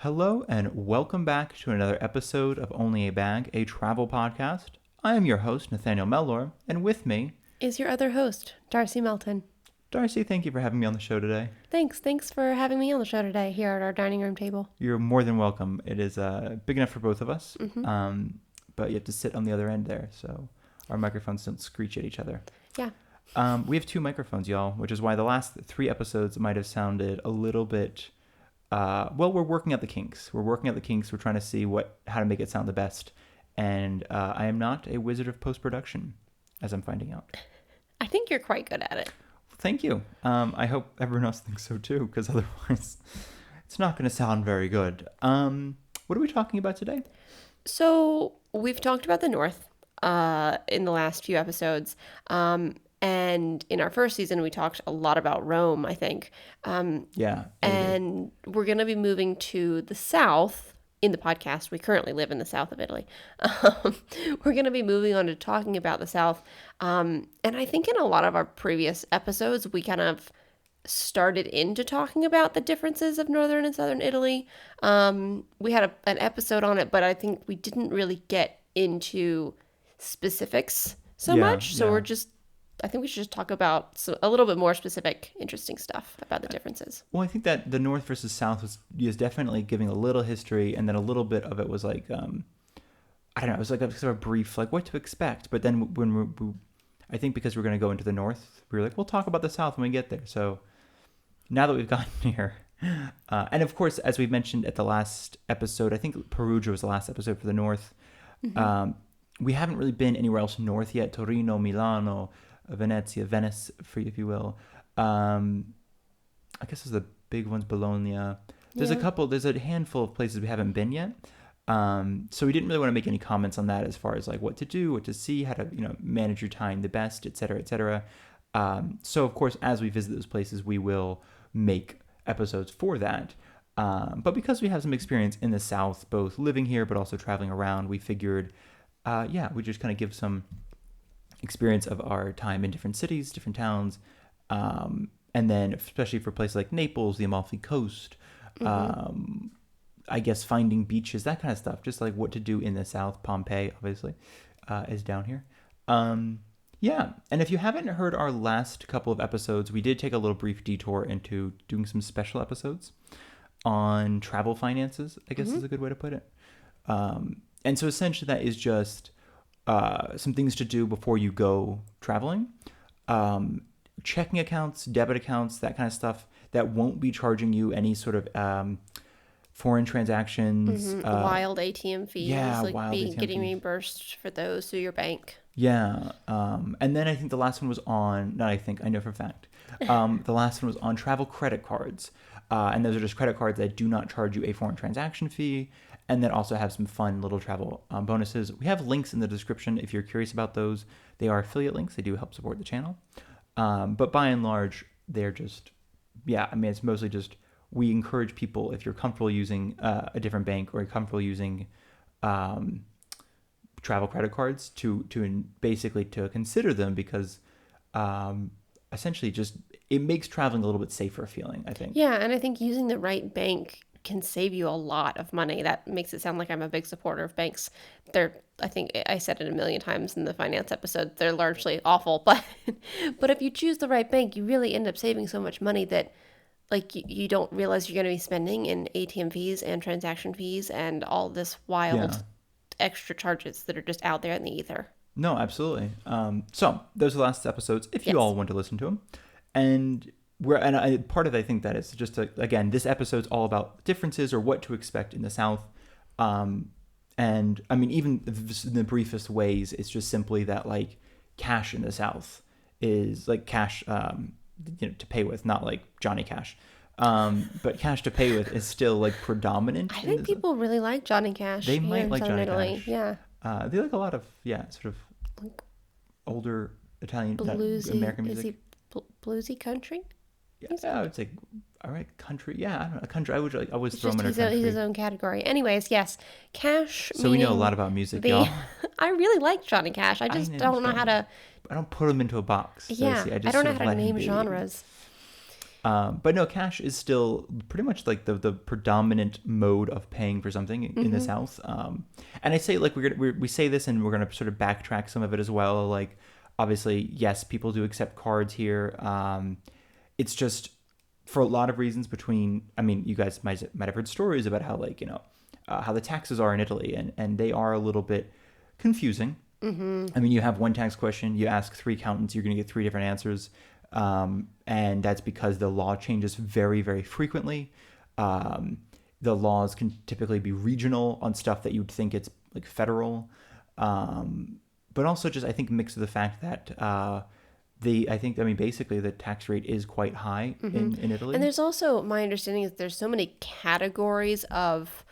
Hello and welcome back to another episode of Only a Bag, a travel podcast. I am your host, Nathaniel Mellor, and with me is your other host, Darcy Melton. Darcy, thank you for having me on the show today. Thanks for having me on the show today here at our dining room table. You're more than welcome. It is big enough for both of us, but you have to sit on the other end there, so our microphones don't screech at each other. Yeah. We have two microphones, y'all, which is why the last 3 episodes might have sounded a little bit... we're working out the kinks. We're trying to see how to make it sound the best. And I am not a wizard of post-production, as I'm finding out. I think you're quite good at it. Thank you. I hope everyone else thinks so too, because otherwise it's not going to sound very good. What are we talking about today? So we've talked about the North in the last few episodes. And in our first season, we talked a lot about Rome, I think. Yeah. And we're going to be moving to the South in the podcast. We currently live in the South of Italy. We're going to be moving on to talking about the South. And I think in a lot of our previous episodes, we kind of started into talking about the differences of Northern and Southern Italy. We had an episode on it, but I think we didn't really get into specifics so much. So I think we should just talk about a little bit more specific, interesting stuff about the differences. Well, I think that the North versus South was definitely giving a little history, and then a little bit of it was like, I don't know, it was like a sort of brief, like what to expect. But then I think because we're going to go into the North, we were like, we'll talk about the South when we get there. So now that we've gotten here, and of course, as we mentioned at the last episode, I think Perugia was the last episode for the North. Mm-hmm. We haven't really been anywhere else north yet. Torino, Milano, Venezia, Venice, if you will. I guess there's the big ones, Bologna. There's a handful of places we haven't been yet. So we didn't really want to make any comments on that as far as like what to do, what to see, how to, manage your time the best, et cetera, et cetera. So of course, as we visit those places, we will make episodes for that. But because we have some experience in the South, both living here, but also traveling around, we figured, we just kind of give some experience of our time in different cities, different towns, and then especially for places like Naples, the Amalfi Coast, I guess finding beaches, that kind of stuff, just like what to do in the South. Pompeii, obviously, is down here. And if you haven't heard our last couple of episodes, we did take a little brief detour into doing some special episodes on travel finances, I guess is a good way to put it. And so essentially that is just some things to do before you go traveling. Checking accounts, debit accounts, that kind of stuff that won't be charging you any sort of foreign transactions. Wild ATM fees. Getting fees. Reimbursed for those through your bank. Yeah. And then I think the last one was on, I know for a fact. The last one was on travel credit cards. And those are just credit cards that do not charge you a foreign transaction fee, and then also have some fun little travel bonuses. We have links in the description if you're curious about those. They are affiliate links. They do help support the channel. But by and large, they're just, it's mostly just, we encourage people, if you're comfortable using a different bank or you're comfortable using travel credit cards, to basically to consider them, because essentially just, it makes traveling a little bit safer feeling, I think. Yeah, and I think using the right bank can save you a lot of money. That makes it sound like I'm a big supporter of banks. I think I said it a million times in the finance episode, they're largely awful, but if you choose the right bank, you really end up saving so much money that like you don't realize you're going to be spending in ATM fees and transaction fees and all this wild extra charges that are just out there in the ether. No, absolutely. So those are the last episodes, if you all want to listen to them. And part of it, I think that is just again, this episode's all about differences or what to expect in the South. And I mean, even in the briefest ways, it's just simply that like cash in the South is like cash, to pay with, not like Johnny Cash. But cash to pay with is still like predominant. I think people really like Johnny Cash. They might like Johnny Cash. Yeah. They like a lot of sort of like older Italian American music. Is he bluesy country? Yeah, I would say, all right, country. Yeah, I don't know, a country. I would like always throw him in a country. He's his own category. Anyways, yes, Cash. So we know a lot about music, y'all. I really like Johnny Cash. I just don't know how to. I don't put him into a box. Yeah, I don't know how to name genres. But no, cash is still pretty much like the predominant mode of paying for something in the South. And I say like we say this and we're gonna sort of backtrack some of it as well. Like obviously, yes, people do accept cards here. It's just for a lot of reasons. I mean, you guys might have heard stories about how like how the taxes are in Italy, and they are a little bit confusing. I mean, you have one tax question, you ask three accountants, you're going to get three different answers. And that's because the law changes very, very frequently. The laws can typically be regional on stuff that you'd think it's like federal. But also just, I think, mixed with the fact that basically the tax rate is quite high in Italy. And there's also, my understanding is there's so many categories of,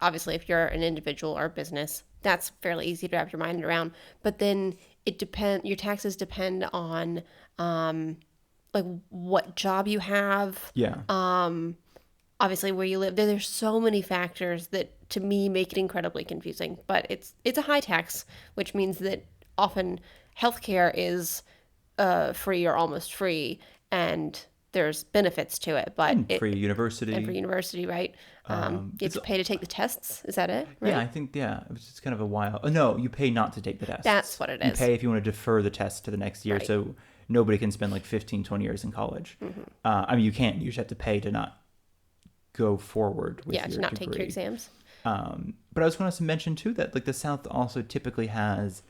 obviously if you're an individual or a business, that's fairly easy to wrap your mind around. But then your taxes depend on like what job you have. Yeah. Obviously where you live. There's so many factors that to me make it incredibly confusing. But it's a high tax, which means that often healthcare is free or almost free, and there's benefits to it, but free university. And for university, right? You have to pay to take the tests. Is that it? Right? Yeah, I think, it's kind of a while. No, you pay not to take the tests. That's what it is. You pay if you want to defer the test to the next year, right. So nobody can spend like 15, 20 years in college. I mean, you can't. You just have to pay to not go forward with your degree. Yeah, to not take your exams. But I was going to mention, too, that like the South also typically has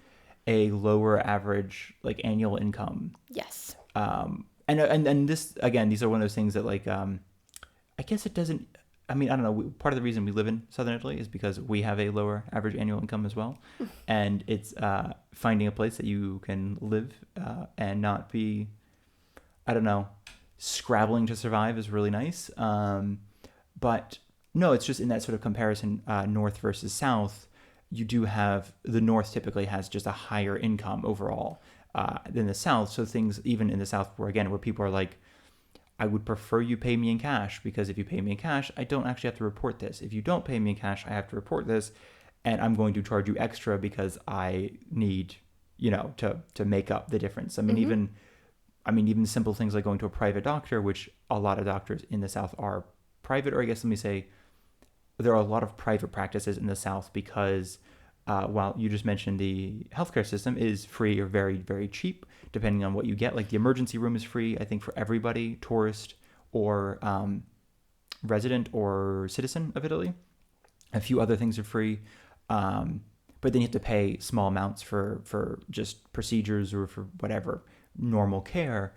a lower average like annual income. Yes. And this, again, these are one of those things that like, I guess it doesn't, I mean, I don't know. Part of the reason we live in Southern Italy is because we have a lower average annual income as well. And it's finding a place that you can live and not be, I don't know, scrabbling to survive is really nice. But no, it's just in that sort of comparison, North versus South, you do have, the North typically has just a higher income overall than the South. So things, even in the South, where people are like, I would prefer you pay me in cash, because if you pay me in cash, I don't actually have to report this. If you don't pay me in cash, I have to report this, and I'm going to charge you extra because I need, to make up the difference. I mean, even simple things like going to a private doctor, which a lot of doctors in the South are private, or I guess let me say, there are a lot of private practices in the South because while you just mentioned the healthcare system is free or very, very cheap, depending on what you get. Like the emergency room is free, I think, for everybody, tourist or resident or citizen of Italy. A few other things are free. But then you have to pay small amounts for just procedures or for whatever normal care.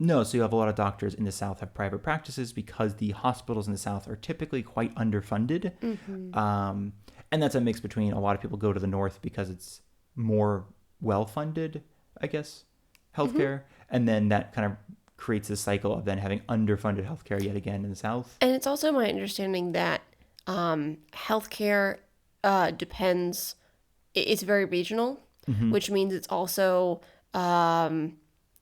No, so you have a lot of doctors in the South have private practices because the hospitals in the South are typically quite underfunded. And that's a mix between a lot of people go to the North because it's more well-funded, I guess, healthcare. And then that kind of creates this cycle of then having underfunded healthcare yet again in the South. And it's also my understanding that healthcare depends, it's very regional, which means it's also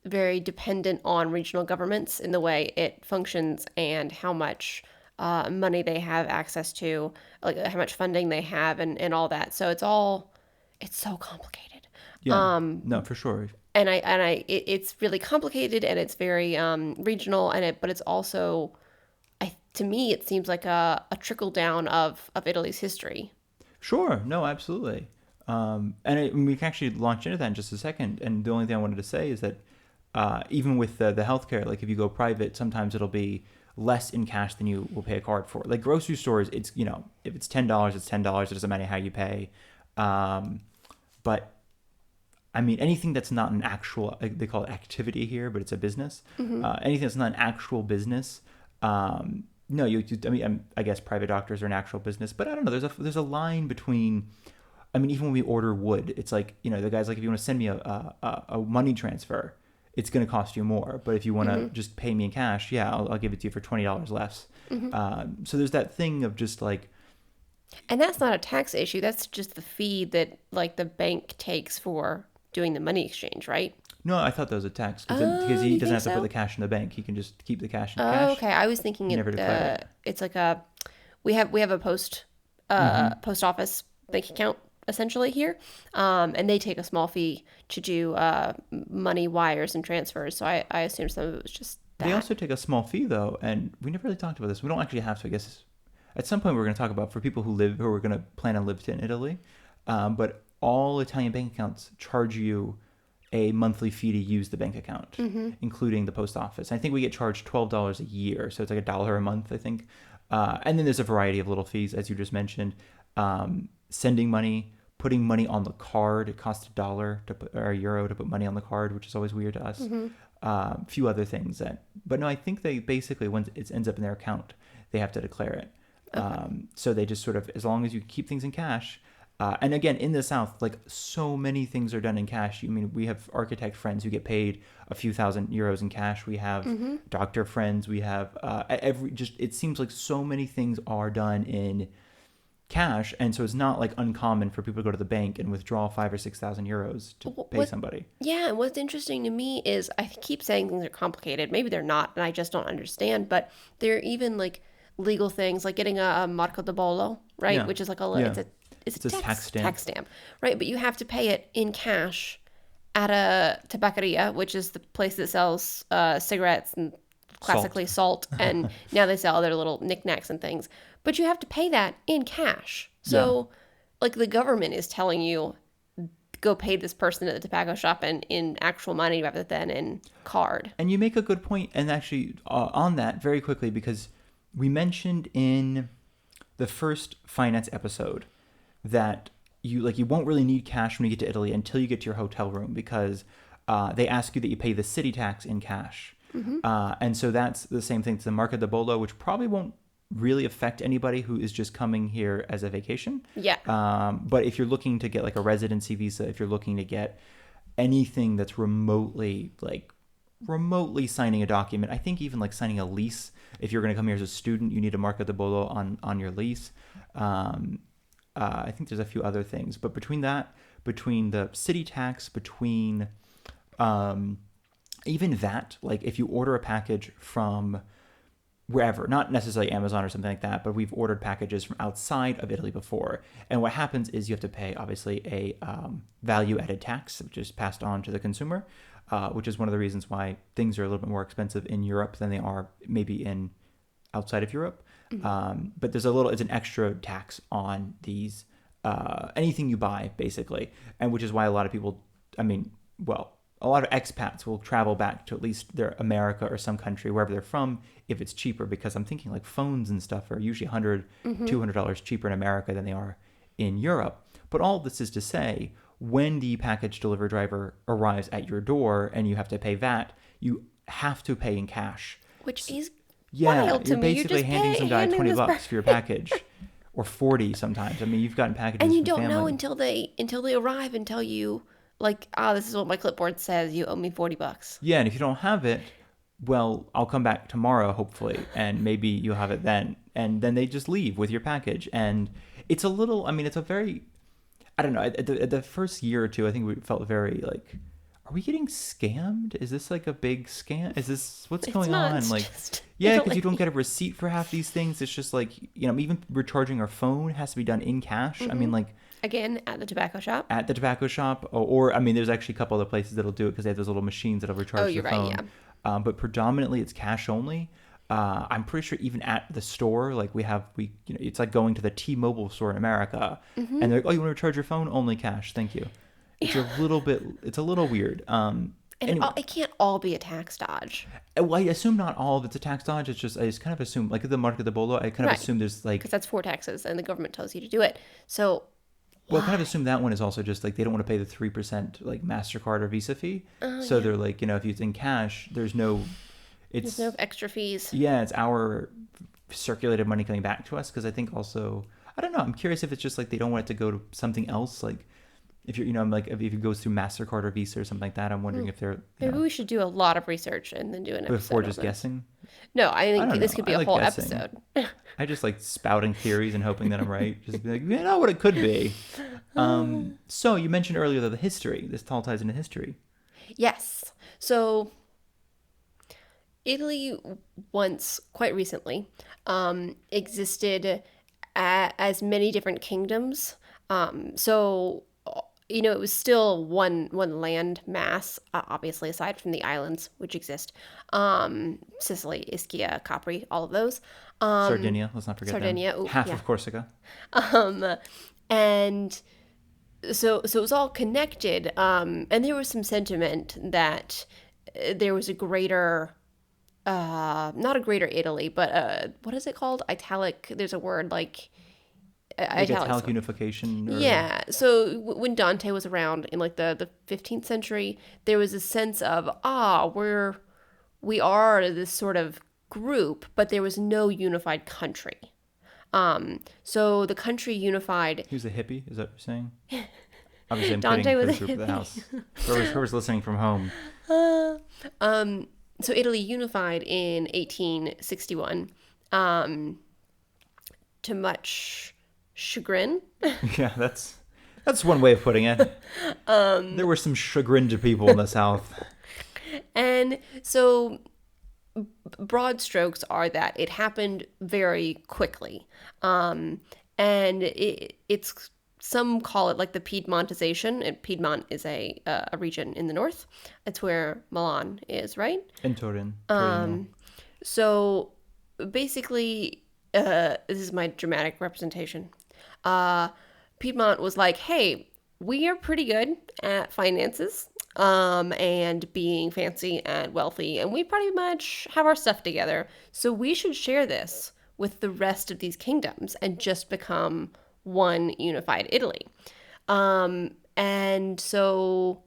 very dependent on regional governments in the way it functions and how much money they have access to, like how much funding they have and all that. So it's so complicated. Yeah, no, for sure. And it's really complicated and it's very regional, but it's also, to me, it seems like a trickle down of Italy's history. Sure, no, absolutely. And we can actually launch into that in just a second. And the only thing I wanted to say is that even with the healthcare, like if you go private, sometimes it'll be less in cash than you will pay a card for. Like grocery stores, it's, if it's $10, it's $10. It doesn't matter how you pay. But I mean, anything that's not an actual, they call it activity here, but it's a business. Anything that's not an actual business, no, I guess private doctors are an actual business, but I don't know. There's a line between, I mean, even when we order wood, it's like, the guy's like, if you want to send me a money transfer, it's going to cost you more. But if you want to just pay me in cash, yeah, I'll give it to you for $20 less. So there's that thing of just like, and that's not a tax issue. That's just the fee that like the bank takes for doing the money exchange, right? No, I thought that was a tax because he doesn't have to put the cash in the bank. He can just keep the cash in cash. Okay. I was thinking it's like we have a post office bank account essentially here, and they take a small fee to do money wires and transfers. So I assume some of it was just They that. also take a small fee though, and we never really talked about this. We don't actually have to. I guess at some point we're going to talk about for people who are going to plan on live in Italy. But all Italian bank accounts charge you a monthly fee to use the bank account, including the post office. I think we get charged $12 a year, so it's like $1 a month, I think. And then there's a variety of little fees, as you just mentioned. Sending money, putting money on the card. It costs $1 to put, or €1 to put money on the card, which is always weird to us. A few other things but no, I think they basically, once it ends up in their account, they have to declare it. So they just sort of, as long as you keep things in cash. And again, in the South, like so many things are done in cash. I mean, we have architect friends who get paid a few €1,000s in cash. We have doctor friends. We have it seems like so many things are done in cash. And so it's not like uncommon for people to go to the bank and withdraw 5 or 6,000 euros to pay somebody. Yeah, and what's interesting to me is I keep saying things are complicated. Maybe they're not, and I just don't understand. But there are even like legal things, like getting a Marco de Bollo, right? Yeah. Which is like Yeah. it's a a tax stamp. tax stamp, right? But you have to pay it in cash at a tabacceria, which is the place that sells cigarettes and classically salt, and now they sell other little knickknacks and things. But you have to pay that in cash. So, like the government is telling you, go pay this person at the tobacco shop in actual money rather than in card. And you make a good point, and actually on that very quickly, because we mentioned in the first finance episode that you won't really need cash when you get to Italy until you get to your hotel room, because they ask you that you pay the city tax in cash. And so that's the same thing to the Marca de Bollo, which probably won't really affect anybody who is just coming here as a vacation. Yeah. But if you're looking to get like a residency visa, if you're looking to get anything that's remotely signing a document, I think even like signing a lease, if you're going to come here as a student, you need a Marca de Bollo on your lease. I think there's a few other things, but between the city tax, between even that, like if you order a package from wherever, not necessarily Amazon or something like that, but we've ordered packages from outside of Italy before. And what happens is you have to pay, obviously, a value-added tax, which is passed on to the consumer, which is one of the reasons why things are a little bit more expensive in Europe than they are maybe in outside of Europe. But it's an extra tax on these, anything you buy, basically. And which is why a lot of people, a lot of expats will travel back to at least their America or some country, wherever they're from, if it's cheaper, because I'm thinking like phones and stuff are usually $100, $200 cheaper in America than they are in Europe. But all this is to say, when the package delivery driver arrives at your door and you have to pay VAT, you have to pay in cash. Which is You're wild to me. You're basically just handing some guy handing $20 this for your package. Or 40 sometimes. I mean, you've gotten packages and you from don't family. know until they arrive and tell you, like, this is what my clipboard says. You owe me $40. Yeah, and if you don't have it, well, I'll come back tomorrow, hopefully, and maybe you'll have it then. And then they just leave with your package. And it's a little, it's a very, I don't know, at the first year or two, I think we felt very like, are we getting scammed? Is this like a big scam? Is this, what's going on? Like, yeah, because you don't get a receipt for half these things. It's just like, even recharging our phone has to be done in cash. I mean, like, Again, at the tobacco shop. At the tobacco shop, or there's actually a couple other places that'll do it because they have those little machines that'll recharge your phone. Yeah. But predominantly it's cash only. I'm pretty sure even at the store, like it's like going to the T-Mobile store in America, and they're like, oh, you want to recharge your phone? Only cash, thank you. It's a little weird. And anyway. it can't all be a tax dodge. Well, I assume not all of it's a tax dodge. It's just I just kind of assume, like at the Marca de Bollo, I kind of assume there's like, because that's 4 taxes, and the government tells you to do it. So. Well, I kind of assume that one is also just like they don't want to pay the 3% like MasterCard or Visa fee. So they're like, if it's in cash, there's no extra fees. Yeah, it's our circulated money coming back to us, because I think also, I don't know, I'm curious if it's just like they don't want it to go to something else, like if you're, I'm like, if it goes through MasterCard or Visa or something like that, I'm wondering if they're, Maybe we should do a lot of research and then do an episode before just guessing. No, I think this could be a whole guessing. episode. I just like spouting theories and hoping that I'm right. Just be like, you know what it could be. So you mentioned earlier though the history. This all ties into history. Yes. So Italy once, quite recently, existed as many different kingdoms So it was still one land mass, obviously, aside from the islands which exist, Sicily, Ischia, Capri, all of those. Sardinia, let's not forget them. Sardinia, oh Half yeah. of Corsica. And so it was all connected, and there was some sentiment that there was a greater, not a greater Italy, but what is it called? Italic. There's a word like Like italics. Italic unification or Yeah. So when Dante was around in like the 15th century, there was a sense of we are this sort of group, but there was no unified country. So the country unified. he was a hippie, is that what you're saying? Obviously I'm kidding Dante for was the a group of the hippie. house. Whoever's listening from home. So Italy unified in 1861, to much chagrin. Yeah, that's one way of putting it. There were some chagrined people in the South. And so broad strokes are that it happened very quickly. And it's some call it like the Piedmontization. And Piedmont is a region in the north. It's where Milan is, right? In Torino. So basically, this is my dramatic representation. Piedmont was like, hey, we are pretty good at finances, and being fancy and wealthy, and we pretty much have our stuff together. So we should share this with the rest of these kingdoms and just become one unified Italy. And so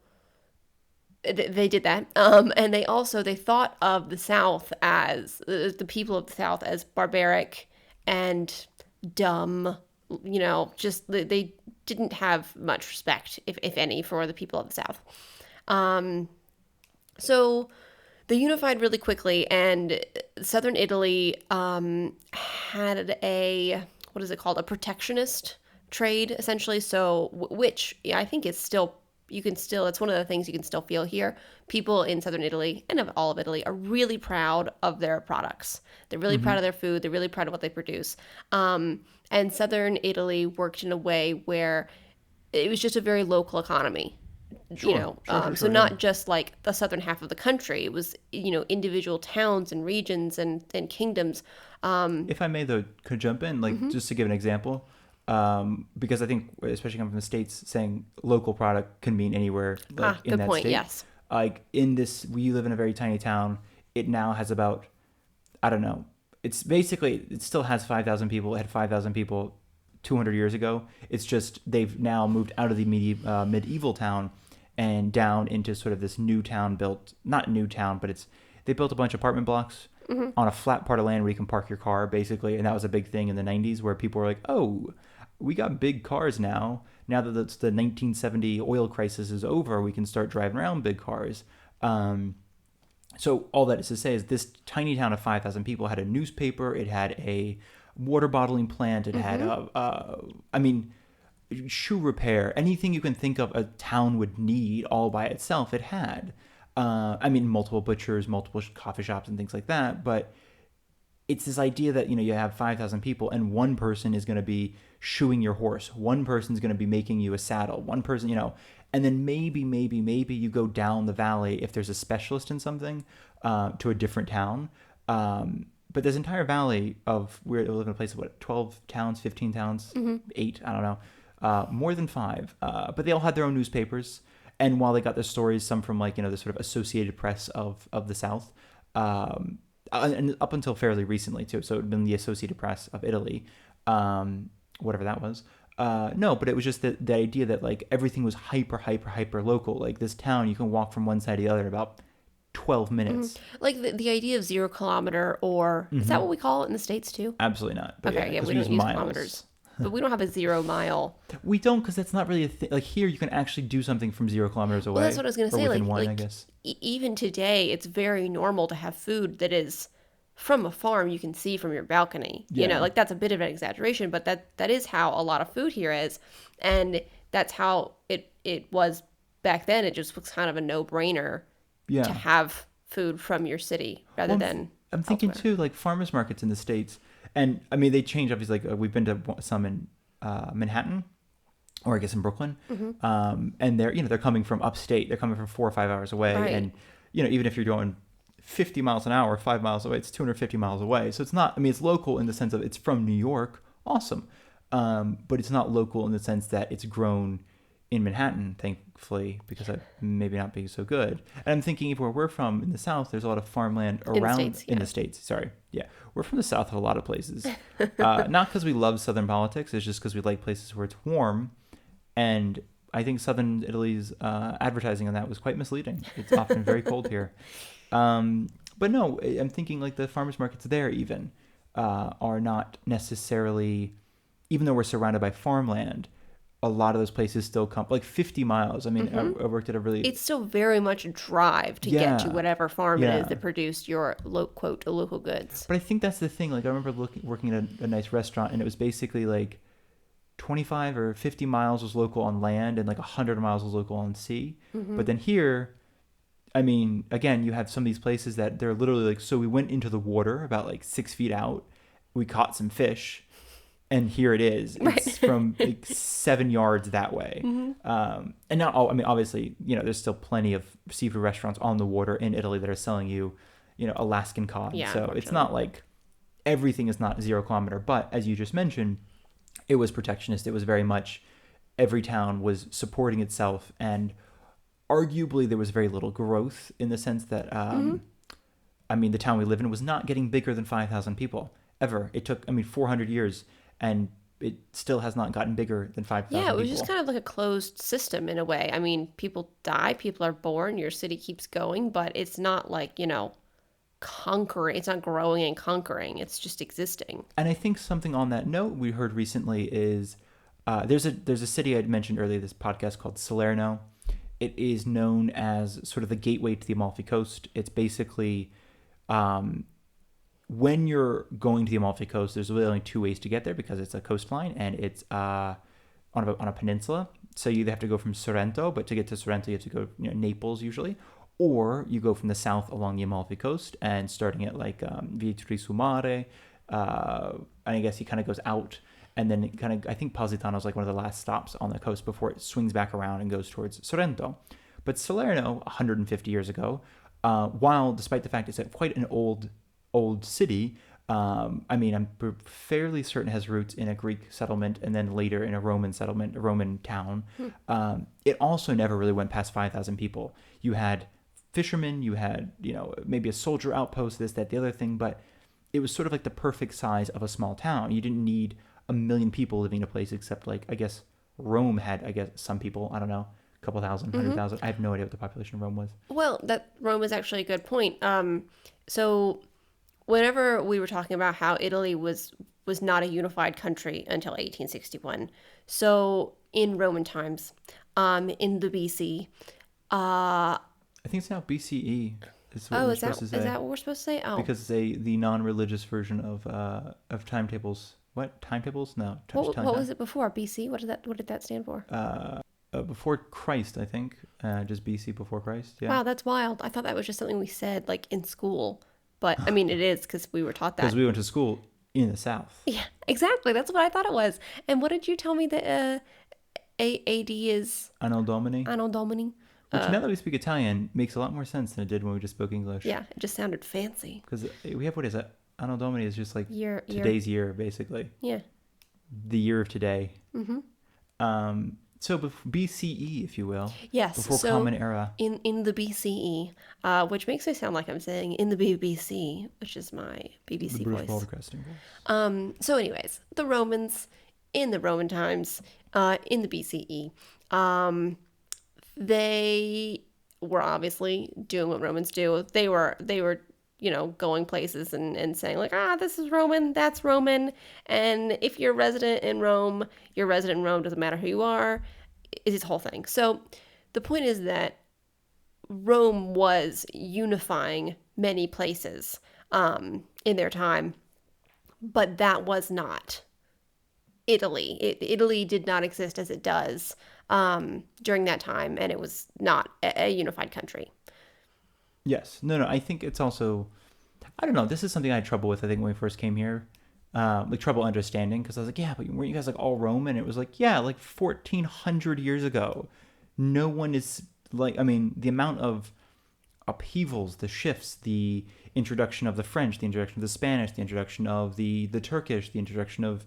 they did that, and they thought of the South as the people of the South as barbaric and dumb. Just they didn't have much respect, if any, for the people of the South. So they unified really quickly, and southern Italy had a, what is it called, a protectionist trade, essentially. So which, yeah, I think is still, it's one of the things you can still feel here. People in southern Italy and of all of Italy are really proud of their products. They're really proud of their food. They're really proud of what they produce. And southern Italy worked in a way where it was just a very local economy. Sure, So yeah. not just like the southern half of the country. It was, individual towns and regions and kingdoms. If I may, though, could jump in, like just to give an example, because I think, especially coming from the States, saying local product can mean anywhere, like in Good that point. state. Yes. Like we live in a very tiny town. It now has about, I don't know. It's basically, it still has 5,000 people. It had 5,000 people 200 years ago. It's just they've now moved out of the medieval town and down into sort of this new town built, not new town, but they built a bunch of apartment blocks on a flat part of land where you can park your car, basically. And that was a big thing in the 90s where people were like, oh, we got big cars now. Now that the 1970 oil crisis is over, we can start driving around big cars. So all that is to say is this tiny town of 5,000 people had a newspaper, it had a water bottling plant, it had shoe repair, anything you can think of a town would need all by itself, it had. Multiple butchers, multiple coffee shops and things like that, but it's this idea that, you have 5,000 people and one person is going to be shoeing your horse. One person's going to be making you a saddle. One person, and then maybe you go down the valley if there's a specialist in something, to a different town. But this entire valley we live in a place of 12 towns, 15 towns, 8, I don't know, more than 5. But they all had their own newspapers. And while they got their stories, some from the sort of Associated Press of the South, and up until fairly recently too. So it had been the Associated Press of Italy, whatever that was. No, but it was just the idea that like everything was hyper local. Like this town, you can walk from one side to the other in about 12 minutes. Like the idea of 0 kilometer, or is that what we call it in the States too? Absolutely not. But Okay, yeah, 'cause we don't use miles. kilometers. But we don't have a 0 mile. We don't, because that's not really a thing. Like here, you can actually do something from 0 kilometers away. Well, that's what I was going to or say. within Like, one, I guess. Even today, it's very normal to have food that is from a farm you can see from your balcony. Yeah. Like that's a bit of an exaggeration, but that is how a lot of food here is. And that's how it was back then. It just was kind of a no-brainer Yeah. to have food from your city rather than I'm thinking elsewhere. too, like farmers markets in the States, and I mean they change obviously. Like we've been to some in Manhattan, or I guess in Brooklyn. And they're coming from upstate. They're coming from 4 or 5 hours away. Right. And, even if you're going 50 miles an hour, 5 miles away, it's 250 miles away. So it's not, it's local in the sense of it's from New York. Awesome. But it's not local in the sense that it's grown in Manhattan, thankfully, because that maybe not be so good. And I'm thinking, even where we're from in the South, there's a lot of farmland around in the States. Sorry. Yeah. We're from the South of a lot of places. Not because we love Southern politics. It's just because we like places where it's warm. And I think Southern Italy's advertising on that was quite misleading. It's often very cold here. But no, I'm thinking like the farmers markets there even are not necessarily, even though we're surrounded by farmland, a lot of those places still come like 50 miles. I mean, I worked at a really... It's still very much a drive to get to whatever farm it is that produced your, quote, local goods. But I think that's the thing. Like, I remember working at a nice restaurant, and it was basically like 25 or 50 miles was local on land, and like 100 miles was local on sea. But then here, I mean, again, you have some of these places that they're literally like, so we went into the water about like 6 feet out, we caught some fish, and here it is. It's from like 7 yards that way. And not all, obviously, there's still plenty of seafood restaurants on the water in Italy that are selling you, Alaskan cod. Yeah, so it's not like everything is not 0 kilometer. But as you just mentioned, it was protectionist. It was very much every town was supporting itself. And arguably there was very little growth in the sense that, the town we live in was not getting bigger than 5,000 people ever. It took, 400 years. And it still has not gotten bigger than 5,000 people. Yeah, it was just kind of like a closed system in a way. I mean, people die, people are born, your city keeps going, but it's not like, conquering. It's not growing and conquering. It's just existing. And I think something on that note we heard recently is there's a city I'd mentioned earlier this podcast called Salerno. It is known as sort of the gateway to the Amalfi Coast. It's basically... when you're going to the Amalfi Coast, there's really only 2 ways to get there because it's a coastline and it's on a peninsula. So you either have to go from Sorrento, but to get to Sorrento, you have to go Naples usually, or you go from the south along the Amalfi Coast and starting at like Vitri sul Mare, and I guess he kind of goes out, and then I think Positano is like one of the last stops on the coast before it swings back around and goes towards Sorrento. But Salerno, 150 years ago, while despite the fact it's quite an old city, I'm fairly certain it has roots in a Greek settlement and then later in a Roman settlement, a Roman town. It also never really went past 5,000 people. You had fishermen, you had, maybe a soldier outpost, this, that, the other thing, but it was sort of like the perfect size of a small town. You didn't need 1 million people living in a place except like, I guess Rome had, some people, I don't know, a couple thousand, 100,000. I have no idea what the population of Rome was. Well, that Rome is actually a good point. So whenever we were talking about how Italy was not a unified country until 1861, so in Roman times, in the BC, I think it's now BCE. Is what we're supposed to say. Is that what we're supposed to say? Oh, because it's the non-religious version of timetables. What timetables? No. What was it before BC? What did that stand for? Before Christ, I think. Just BC before Christ. Yeah. Wow, that's wild. I thought that was just something we said like in school. But, it is because we were taught that. Because we went to school in the South. Yeah, exactly. That's what I thought it was. And what did you tell me that AD is? Anno Domini. Anno Domini. Which, now that we speak Italian, makes a lot more sense than it did when we just spoke English. Yeah, it just sounded fancy. Because we have, what is it? Anno Domini is just like today's year, basically. Yeah. The year of today. So BCE, if you will. Yes. Before Common Era. In the BCE, which makes it sound like I'm saying in the BBC, which is my BBC the British voice. Broadcasting voice. So anyways, the Romans in the Roman times, in the BCE, they were obviously doing what Romans do. They were going places and saying like, this is Roman, that's Roman. And if you're resident in Rome, you're resident in Rome, doesn't matter who you are. It's this whole thing. So the point is that Rome was unifying many places in their time, but that was not Italy. Italy did not exist as it does during that time, and it was not a unified country. Yes. No, I think it's also, I don't know, this is something I had trouble with, I think, when we first came here. like trouble understanding, because I was like, yeah, but weren't you guys like all Roman? It was like, yeah, like 1400 years ago. No one is like, I mean, the amount of upheavals, the shifts, the introduction of the French, the introduction of the Spanish, the introduction of the Turkish, the introduction of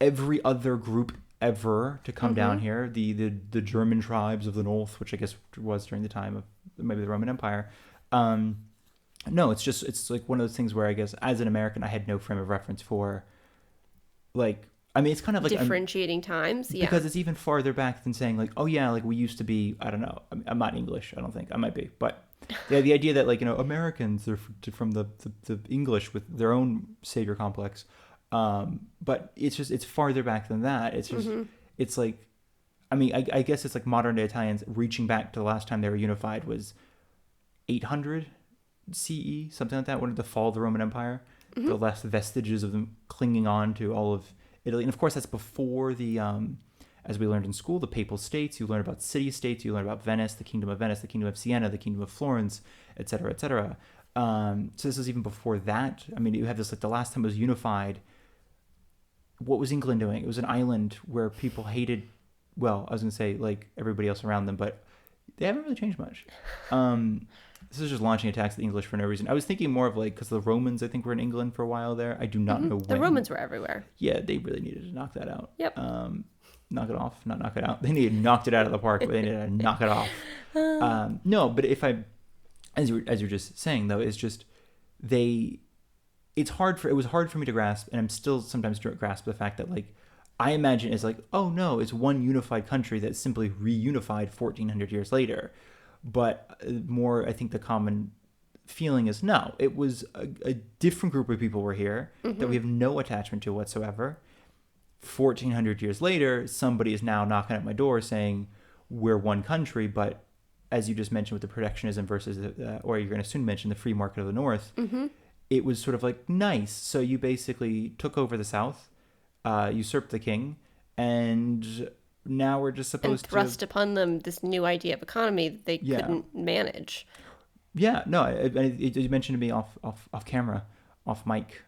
every other group ever to come down here, the German tribes of the north, which I guess was during the time of maybe the Roman Empire. Um, no, it's like one of those things where I guess as an American, I had no frame of reference for like. I mean, it's kind of like Differentiating times. Yeah. because it's even farther back than saying like, oh yeah, like we used to be. I don't know. I'm not English. I don't think I might be, but yeah, the idea that like Americans are from the English with their own savior complex, but it's farther back than that. It's just it's like, I mean, I guess it's like modern day Italians reaching back to the last time they were unified was 800 CE, something like that, when the fall of the Roman Empire, the last vestiges of them clinging on to all of Italy. And of course, that's before the, as we learned in school, the Papal States. You learn about city-states. You learn about Venice, the Kingdom of Venice, the Kingdom of Siena, the Kingdom of Florence, etc., etc. So this is even before that. I mean, you have this like the last time it was unified. What was England doing? It was an island where people hated. Well, I was going to say like everybody else around them, but they haven't really changed much. This is just launching attacks at the English for no reason. I was thinking more of like because the Romans, I think, were in England for a while there. I do not know when. The Romans were everywhere. Yeah, they really needed to knock that out. Yep. Knock it off, not knock it out. They needed knocked it out of the park, but they needed to knock it off. No, but if I, as you're just saying though, it's just they. It was hard for me to grasp, and I'm still sometimes grasp the fact that like I imagine it's like, oh no, it's one unified country that's simply reunified 1400 years later. But more, I think the common feeling is no, it was a different group of people were here that we have no attachment to whatsoever. 1400 years later, somebody is now knocking at my door saying we're one country, but as you just mentioned with the protectionism versus, or you're going to soon mention the free market of the North, it was sort of like nice. So you basically took over the South, usurped the king, and now we're just supposed and thrust upon them this new idea of economy that they couldn't manage. Yeah, no, you mentioned to me off camera, off mic,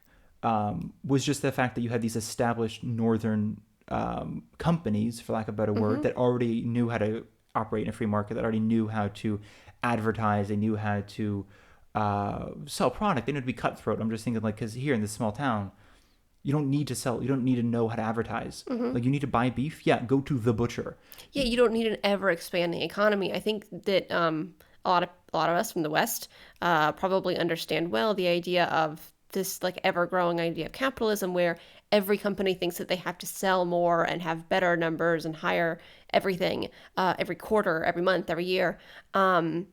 was just the fact that you had these established northern companies, for lack of a better word, that already knew how to operate in a free market, that already knew how to advertise, they knew how to sell product, they knew how to be cutthroat. I'm just thinking like, because here in this small town, you don't need to sell. You don't need to know how to advertise. Like you need to buy beef. Yeah, go to the butcher. Yeah, you don't need an ever expanding economy. I think that a lot of us from the West probably understand well the idea of this like ever growing idea of capitalism, where every company thinks that they have to sell more and have better numbers and hire everything every quarter, every month, every year, and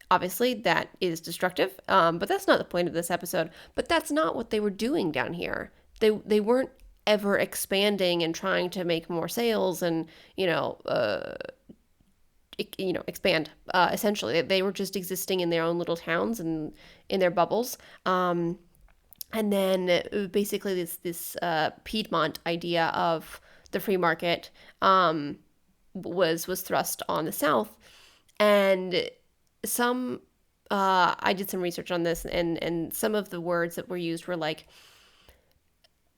obviously, that is destructive, but that's not the point of this episode. But that's not what they were doing down here. They weren't ever expanding and trying to make more sales and expand. Essentially, they were just existing in their own little towns and in their bubbles. And then basically this Piedmont idea of the free market was thrust on the South, and I did some research on this, and some of the words that were used were like,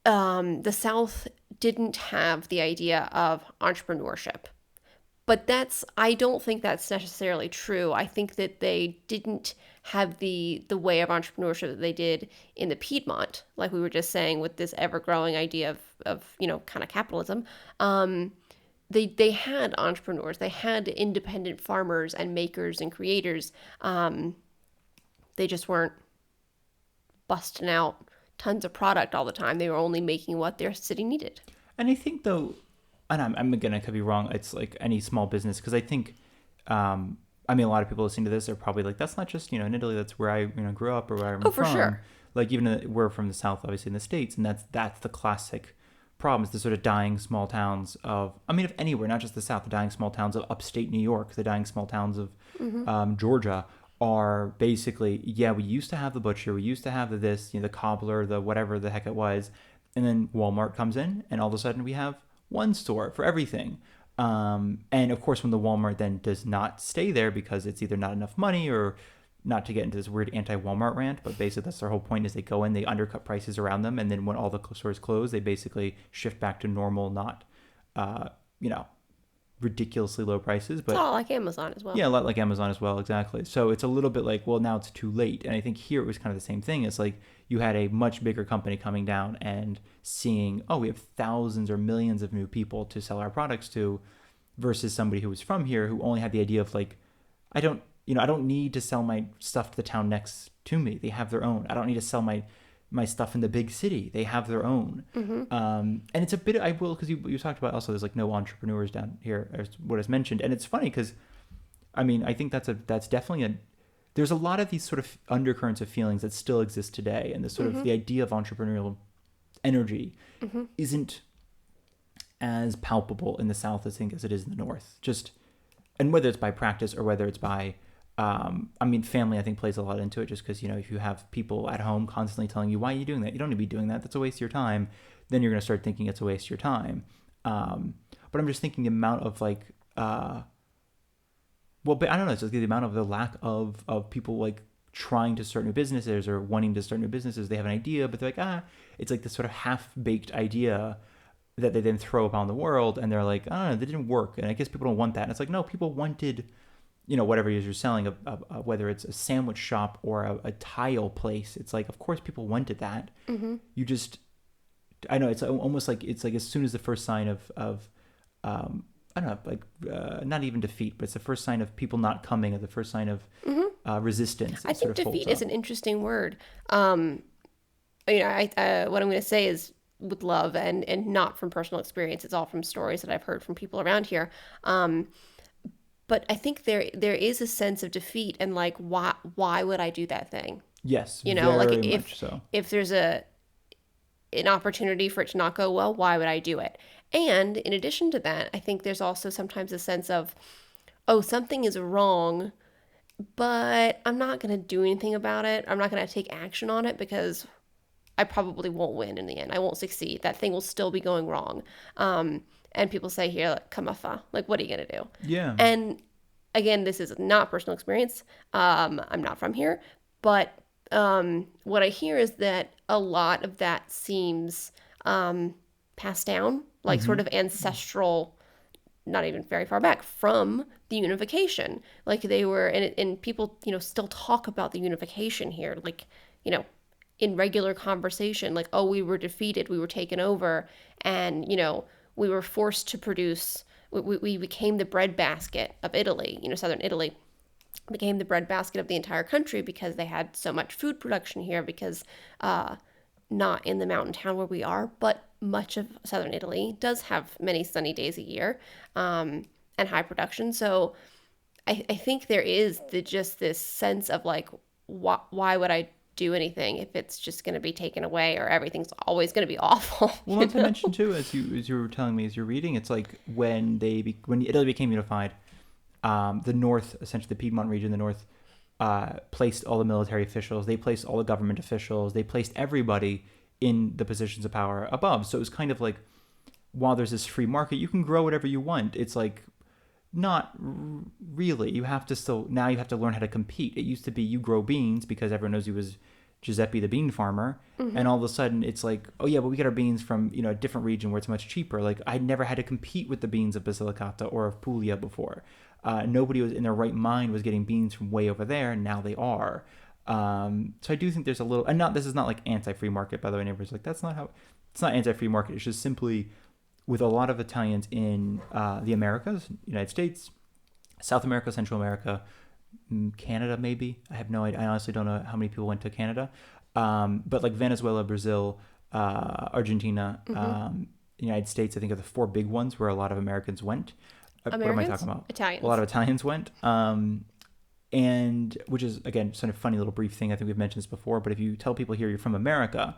the South didn't have the idea of entrepreneurship. But I don't think that's necessarily true. I think that they didn't have the way of entrepreneurship that they did in the Piedmont, like we were just saying, with this ever-growing idea of kind of capitalism. They had entrepreneurs, they had independent farmers and makers and creators. They just weren't busting out tons of product all the time. They were only making what their city needed. And I think though, and I'm again, I could be wrong, it's like any small business, because I think I mean, a lot of people listening to this are probably like, that's not just in Italy, that's where I grew up or where I'm from. Sure. Like even we're from the South, obviously in the States, and that's the classic problem, is the sort of dying small towns of, I mean, if anywhere, not just the South, the dying small towns of upstate New York, the dying small towns of Georgia are basically, yeah, we used to have the butcher, we used to have this, the cobbler, the whatever the heck it was, and then Walmart comes in, and all of a sudden we have one store for everything. And of course, when the Walmart then does not stay there because it's either not enough money or not to get into this weird anti-Walmart rant, but basically that's their whole point is they go in, they undercut prices around them, and then when all the stores close, they basically shift back to normal, not, you know, ridiculously low prices. It's But all like Amazon as well. yeah, a lot like Amazon as well, exactly. So it's a little bit like, well, now it's too late. And I think here it was kind of the same thing. It's like you had a much bigger company coming down and seeing, oh, we have thousands or millions of new people to sell our products to, versus somebody who was from here who only had the idea of like, I don't need to sell my stuff to the town next to me. They have their own. I don't need to sell my stuff in the big city. They have their own. And it's a bit, I will, because you talked about also there's like no entrepreneurs down here, as what is mentioned. And it's funny because, I mean, I think that's definitely there's a lot of these sort of undercurrents of feelings that still exist today. And the sort of the idea of entrepreneurial energy isn't as palpable in the South, I think, as it is in the North. Just, and whether it's by practice or whether it's by, I mean, family, I think, plays a lot into it, just because, if you have people at home constantly telling you, why are you doing that? You don't need to be doing that. That's a waste of your time. Then you're going to start thinking it's a waste of your time. But I'm just thinking the amount of like, but I don't know, it's like the amount of the lack of people like trying to start new businesses or wanting to start new businesses. They have an idea, but they're like, it's like this sort of half-baked idea that they then throw upon the world, and they're like, I don't know, that didn't work. And I guess people don't want that. And it's like, no, people wanted, whatever it is you're selling, whether it's a sandwich shop or a tile place. It's like, of course people wanted that. You just, I know, it's almost like, it's like as soon as the first sign of I don't know, like not even defeat, but it's the first sign of people not coming, or the first sign of resistance. I think defeat is an interesting word. What I'm going to say is, with love and not from personal experience, it's all from stories that I've heard from people around here. But I think there is a sense of defeat and like, why would I do that thing? Yes, like very much so. If there's an opportunity for it to not go well, why would I do it? And in addition to that, I think there's also sometimes a sense of, oh, something is wrong, but I'm not going to do anything about it. I'm not going to take action on it because I probably won't win in the end. I won't succeed. That thing will still be going wrong. And people say here, like, kamafa, like, what are you going to do? Yeah. And again, this is not personal experience. I'm not from here. But what I hear is that a lot of that seems passed down, like sort of ancestral, not even very far back from the unification. Like they were, and people, still talk about the unification here, like, in regular conversation, like, oh, we were defeated, we were taken over, and, we were forced to produce, we became the breadbasket of Italy, southern Italy became the breadbasket of the entire country because they had so much food production here, because not in the mountain town where we are, but much of southern Italy does have many sunny days a year, and high production. So I think there is just this sense of like, why would I do anything if it's just going to be taken away, or everything's always going to be awful? Well, as I mentioned too, as you were telling me as you're reading, it's like when Italy became unified, the North, essentially the Piedmont region, the North, placed all the military officials, they placed all the government officials, they placed everybody in the positions of power above. So it was kind of like, while there's this free market, you can grow whatever you want. It's like, not really. You have to learn how to compete. It used to be you grow beans because everyone knows you was Giuseppe the bean farmer, and all of a sudden it's like, oh yeah, but we get our beans from a different region where it's much cheaper. Like I never had to compete with the beans of Basilicata or of Puglia before. Nobody was in their right mind was getting beans from way over there, and now they are. So I do think there's a little, and this is not like anti-free market, by the way. Neighbors like, it's not anti-free market. It's just simply with a lot of Italians in the Americas, United States, South America, Central America, Canada maybe. I have no idea. I honestly don't know how many people went to Canada. But like Venezuela, Brazil, Argentina, United States, I think are the four big ones where a lot of Americans went. Americans? What am I talking about? Italians. A lot of Italians went. And which is, again, sort of funny little brief thing. I think we've mentioned this before, but if you tell people here you're from America,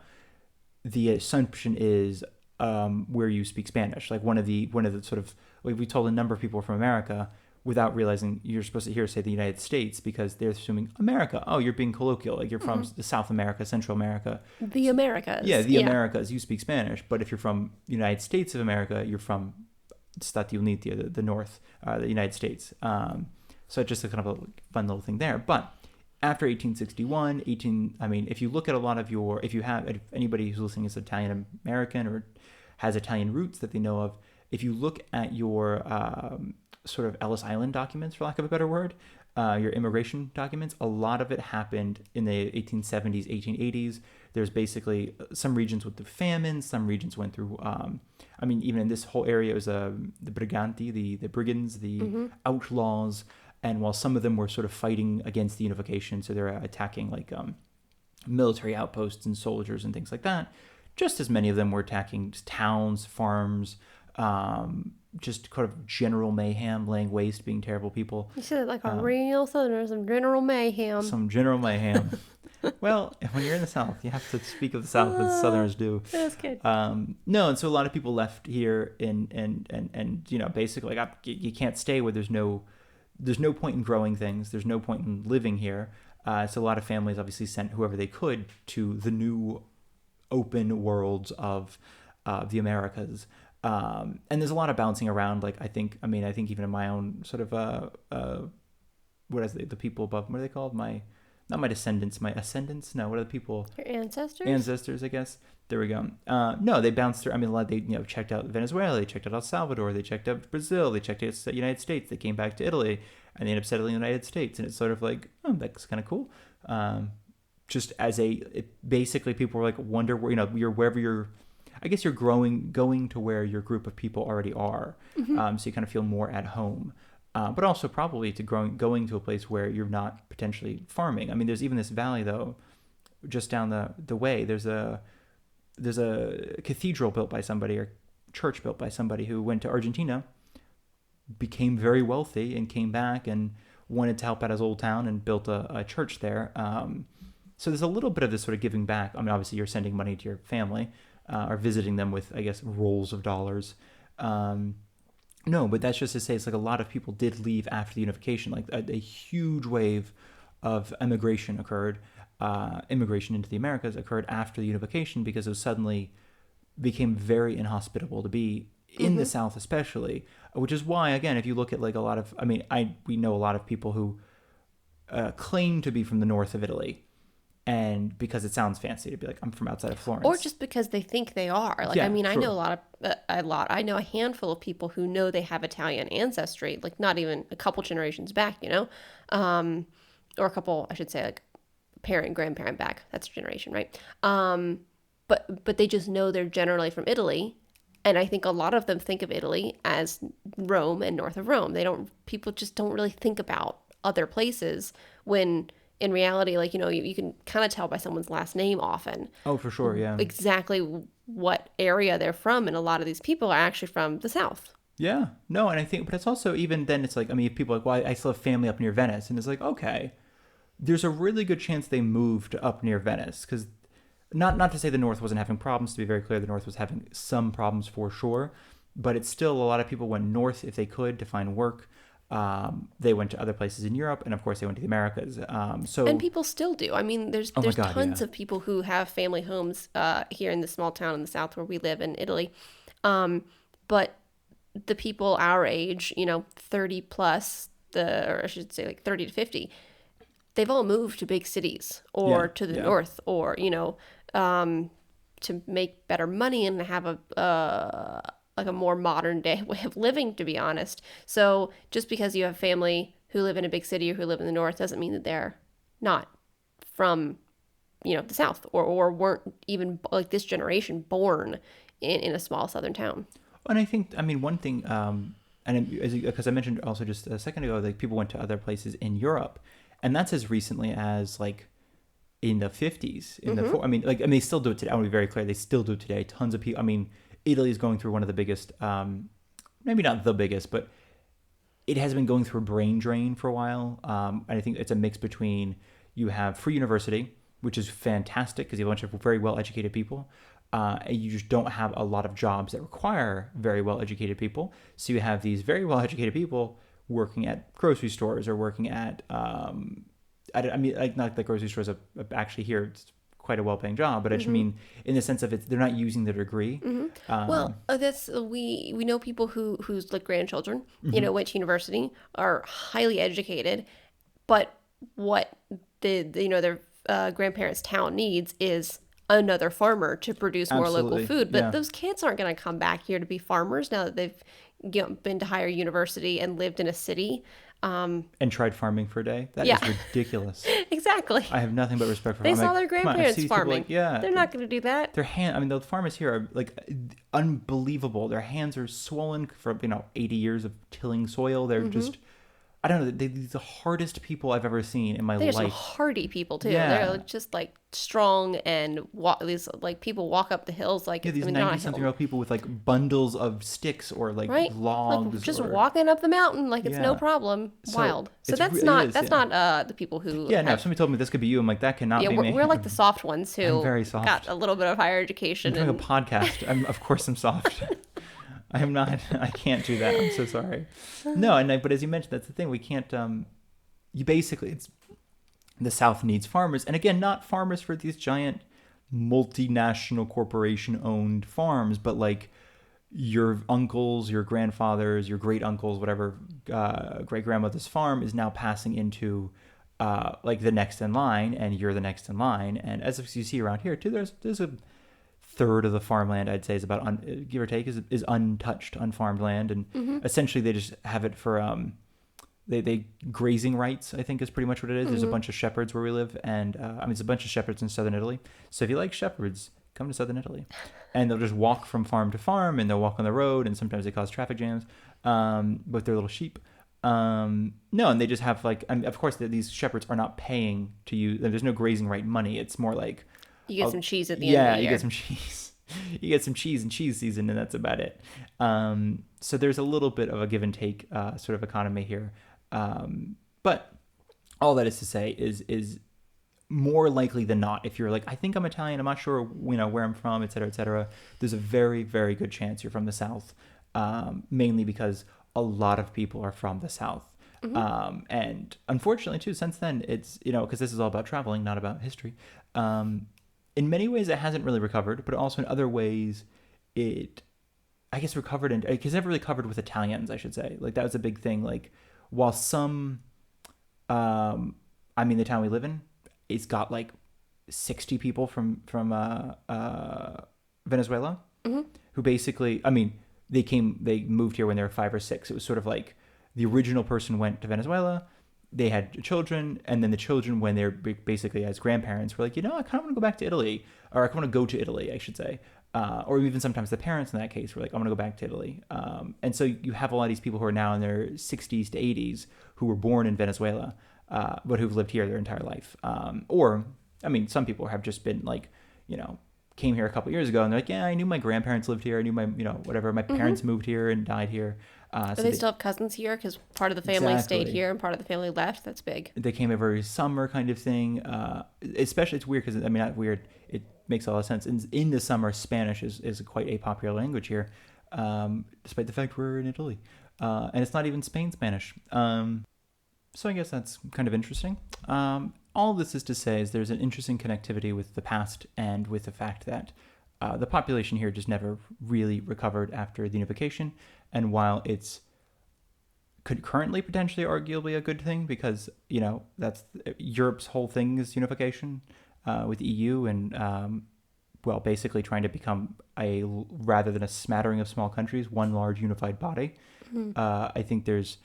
the assumption is where you speak Spanish. Like one of the sort of, we told a number of people from America without realizing you're supposed to hear say the United States, because they're assuming America. Oh, you're being colloquial, like you're from the South America, Central America. The Americas. Yeah, the Americas, you speak Spanish. But if you're from United States of America, you're from Stati Uniti, the North, the United States. So just a kind of a fun little thing there. But after 1861, I mean, if you look at a lot of if anybody who's listening is Italian American or has Italian roots that they know of, if you look at your sort of Ellis Island documents, for lack of a better word, your immigration documents, a lot of it happened in the 1870s, 1880s. There's basically some regions went through famine, some regions went through, I mean, even in this whole area, it was the Briganti, the brigands, the outlaws. And while some of them were sort of fighting against the unification, so they're attacking like military outposts and soldiers and things like that, just as many of them were attacking towns, farms, just kind of general mayhem, laying waste, being terrible people. You said it like a real Southerner, some general mayhem. Some general mayhem. Well, when you're in the South, you have to speak of the South as Southerners do. That's good. No, and so a lot of people left here, and you know, basically, like, you can't stay where there's no point in growing things. There's no point in living here. So a lot of families obviously sent whoever they could to the new open worlds of the Americas. And there's a lot of bouncing around. Like, I think even in my own sort of, what is the people above, what are they called? Not my descendants, my ascendants. No, what are the people? Your ancestors? Ancestors, I guess. There we go. No, they bounced through. I mean, a lot. They checked out Venezuela, they checked out El Salvador, they checked out Brazil, they checked out the United States. They came back to Italy, and they ended up settling in the United States. And it's sort of like, oh, that's kind of cool. Just as basically people were like, wonder where you're wherever you're. I guess you're going to where your group of people already are. So you kind of feel more at home. But also probably to going to a place where you're not potentially farming. I mean, there's even this valley though, just down the way. There's a cathedral built by somebody, or church built by somebody who went to Argentina, became very wealthy, and came back and wanted to help out his old town and built a church there. So there's a little bit of this sort of giving back. I mean, obviously you're sending money to your family, or visiting them with, I guess, rolls of dollars. No, but that's just to say, it's like a lot of people did leave after the unification. Like a huge wave of immigration occurred. Immigration into the Americas occurred after the unification, because it suddenly became very inhospitable to be in the South, especially. Which is why, again, if you look at like a lot of, I mean, we know a lot of people who claim to be from the north of Italy. And because it sounds fancy to be like, I'm from outside of Florence. Or just because they think they are. Like, Yeah, I mean, sure. I know I know a handful of people who know they have Italian ancestry, like not even a couple generations back, or a couple, I should say, like parent, grandparent back. That's a generation, right? But they just know they're generally from Italy. And I think a lot of them think of Italy as Rome and north of Rome. People just don't really think about other places, when in reality, like, you can kind of tell by someone's last name often. Oh, for sure, yeah. Exactly what area they're from. And a lot of these people are actually from the South. Yeah. No, and I think, but it's also, even then, it's like, I mean, if people are like, well, I still have family up near Venice. And it's like, okay, there's a really good chance they moved up near Venice. Because not to say the North wasn't having problems. To be very clear, the North was having some problems for sure. But it's still, a lot of people went north if they could to find work. They went to other places in Europe, and of course they went to the Americas. And people still do. I mean, there's God, tons yeah. of people who have family homes here in the small town in the South where we live in Italy. But the people our age, 30 plus, or I should say like 30 to 50, they've all moved to big cities or to the north, or to make better money and have a more modern day way of living, to be honest. So just because you have family who live in a big city or who live in the north doesn't mean that they're not from, the South, or weren't even, like, this generation born in a small southern town. And I think, I mean, one thing, because I mentioned also just a second ago, like, people went to other places in Europe, and that's as recently as like in the 50s. They still do it today. I want to be very clear, they still do it today. Tons of people. I mean, Italy is going through one of the biggest, maybe not the biggest, but it has been going through a brain drain for a while. And I think it's a mix between, you have free university, which is fantastic because you have a bunch of very well-educated people. And you just don't have a lot of jobs that require very well-educated people. So you have these very well-educated people working at grocery stores, or working at, like, not the grocery stores actually here. It's quite a well-paying job, but I just mean in the sense of they're not using the degree. We know people whose like grandchildren, went to university, are highly educated, but what their grandparents' town needs is another farmer to produce more local Absolutely. food. But Yeah. those kids aren't going to come back here to be farmers now that they've been to higher university and lived in a city. And tried farming for a day. That Yeah, is ridiculous. exactly. I have nothing but respect for They them. I'm saw their like, come on, I see grandparents these people farming. like, yeah, They're not going to do that. I mean, the farmers here are like unbelievable. Their hands are swollen from, 80 years of tilling soil. They're just, I don't know, they're the hardest people I've ever seen in my They're some life. hardy people too. Yeah. They're just like strong and these like people walk up the hills like Yeah, these not a 90-something-year-old people with like bundles of sticks or like right? logs. Like just or, walking up the mountain like it's no Yeah. problem. So Wild. So it's that's it not is, that's yeah. not the people who Yeah, no, have, if somebody told me this could be you, I'm like, that cannot yeah, be me. we're like the soft ones who I'm very soft. got a little bit of higher I'm education doing a and podcast. Of course I'm soft. I am not. I can't do that. I'm so sorry. No, but as you mentioned, that's the thing. We can't. You basically, it's the South needs farmers, and again, not farmers for these giant multinational corporation owned farms, but like your uncles, your grandfathers, your great uncles, whatever great grandmother's farm is now passing into like the next in line, and you're the next in line. And as you see around here too, there's a third of the farmland I'd say is about give or take is untouched, unfarmed land, and essentially they just have it for they grazing rights, I think is pretty much what it is. There's a bunch of shepherds where we live, and I mean it's a bunch of shepherds in southern Italy. So if you like shepherds, come to southern Italy, and they'll just walk from farm to farm, and they'll walk on the road, and sometimes they cause traffic jams with their little sheep. No, and they just have like, I mean, of course these shepherds are not paying to use. There's no grazing right money. It's more like you get some cheese at the end of yeah, the you year. get some cheese. You get some cheese in cheese season, and that's about it. So there's a little bit of a give and take sort of economy here. But all that is to say is more likely than not, if you're like, I think I'm Italian, I'm not sure, where I'm from, et cetera, there's a very, very good chance you're from the South, mainly because a lot of people are from the South. And unfortunately, too, since then, it's, because this is all about traveling, not about history. In many ways, it hasn't really recovered, but also in other ways, it, I guess, recovered, and because never really covered with Italians, I should say. Like, that was a big thing. Like, while some, I mean, the town we live in, it's got like 60 people from Venezuela, who basically, I mean, they moved here when they were 5 or 6. It was sort of like the original person went to Venezuela, they had children, and then the children, when they're basically as grandparents, were like, I kind of want to go back to Italy, or I want to go to Italy, I should say. Or even sometimes the parents in that case were like, I'm going to go back to Italy. And so you have a lot of these people who are now in their 60s to 80s who were born in Venezuela, but who've lived here their entire life. Or, I mean, some people have just been like, came here a couple years ago and they're like, yeah, I knew my grandparents lived here. I knew my, whatever, my parents moved here and died here. Do they still have cousins here? Because part of the family stayed Exactly. here and part of the family left. That's big. They came every summer kind of thing. Especially, it's weird because, I mean, not weird. It makes a lot of sense. In the summer, Spanish is quite a popular language here, despite the fact we're in Italy. And it's not even Spain Spanish. So I guess that's kind of interesting. All this is to say is there's an interesting connectivity with the past and with the fact that the population here just never really recovered after the unification. And while it's could currently potentially arguably a good thing because, that's Europe's whole thing is unification with the EU and, basically trying to become rather than a smattering of small countries, one large unified body. I think there's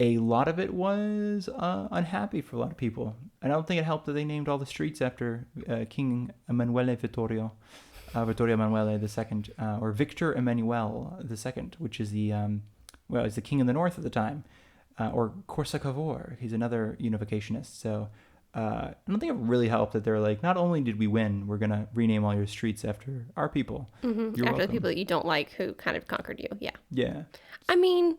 a lot of it was unhappy for a lot of people. I don't think it helped that they named all the streets after King Emanuele Vittorio Emanuele II, or Victor Emmanuel II, which is he's the king in the north at the time, or Corsa Cavour. He's another unificationist. So I don't think it really helped that they're like, not only did we win, we're going to rename all your streets after our people. You're After welcome. the people that you don't like who kind of conquered you. Yeah. Yeah. I mean,